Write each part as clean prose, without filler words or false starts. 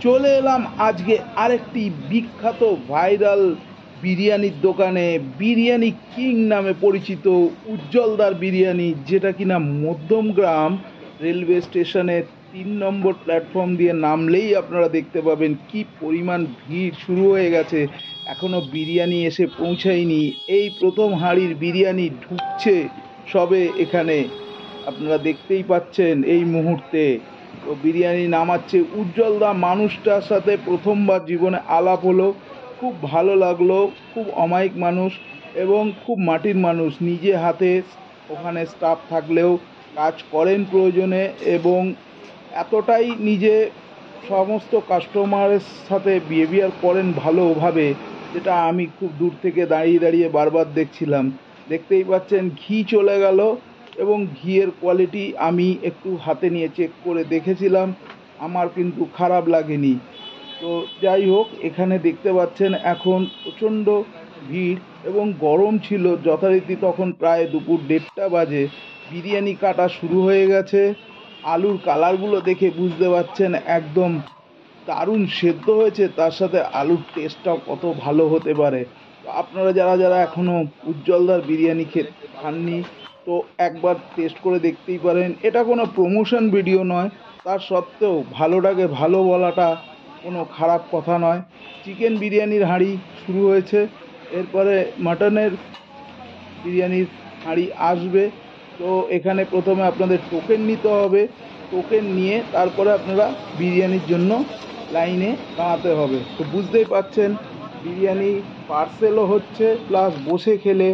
চলে এলাম আজকে আরেকটি বিখ্যাত ভাইরাল বিরিয়ানির দোকানে। বিরিয়ানি কিং নামে পরিচিত উজ্জ্বলদার বিরিয়ানি, যেটা কিনা মধ্যমগ্রাম রেলওয়ে স্টেশনের 3 নম্বর প্ল্যাটফর্ম দিয়ে নামলেই আপনারা দেখতে পাবেন কি পরিমাণ ভিড় শুরু হয়ে গেছে। এখনও বিরিয়ানি এসে পৌঁছায়নি, এই প্রথম হাঁড়ির বিরিয়ানি ঢুকছে সবে এখানে, আপনারা দেখতেই পাচ্ছেন এই মুহূর্তে। তো বিরিয়ানি নামাচ্ছে উজ্জ্বলদা। মানুষটার সাথে প্রথমবার জীবনে আলাপ হলো, খুব ভালো লাগলো। খুব অমায়িক মানুষ এবং খুব মাটির মানুষ। নিজে হাতে ওখানে স্টাফ থাকলেও কাজ করেন প্রয়োজনে, এবং এতটাই নিজে সমস্ত কাস্টমারের সাথে বিহেভিয়ার করেন ভালোভাবে, যেটা আমি খুব দূর থেকে দাঁড়িয়ে দাঁড়িয়ে বারবার দেখছিলাম। দেখতেই পাচ্ছেন ঘি চলে গেল, এবং ঘিয়ের কোয়ালিটি আমি একটু হাতে নিয়ে চেক করে দেখেছিলাম, আমার কিন্তু খারাপ লাগেনি। তো যাই হোক, এখানে দেখতে পাচ্ছেন এখন প্রচণ্ড ভিড় এবং গরম ছিল যথারীতি। তখন প্রায় দুপুর 1:30 বাজে। বিরিয়ানি কাটা শুরু হয়ে গেছে। আলুর কালারগুলো দেখে বুঝতে পারছেন একদম দারুণ সেদ্ধ হয়েছে, তার সাথে আলুর টেস্টটাও কত ভালো হতে পারে। তো আপনারা যারা যারা এখনও উজ্জ্বলদার বিরিয়ানি খাননি, তো একবার টেস্ট করে দেখতেই পারেন। এটা কোনো প্রমোশন ভিডিও নয়, তার সত্ত্বেও ভালোটাকে ভালো বলাটা কোনো খারাপ কথা নয়। চিকেন বিরিয়ানির হাঁড়ি শুরু হয়েছে, এরপরে মাটনের বিরিয়ানির হাঁড়ি আসবে। তো এখানে প্রথমে আপনাদের টোকেন নিতে হবে। টোকেন নিয়ে তারপরে আপনারা বিরিয়ানির জন্য লাইনে দাঁড়াতে হবে। তো বুঝতেই পাচ্ছেন বিরিয়ানি পার্সেলও হচ্ছে, প্লাস বসে খেলে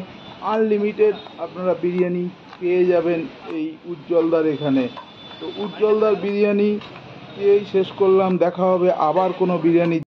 আনলিমিটেড আপনারা বিরিয়ানি পেয়ে যাবেন এই উজ্জ্বলদার এখানে। তো উজ্জ্বলদার বিরিয়ানি দিয়েই শেষ করলাম। দেখা হবে আবার কোনো বিরিয়ানি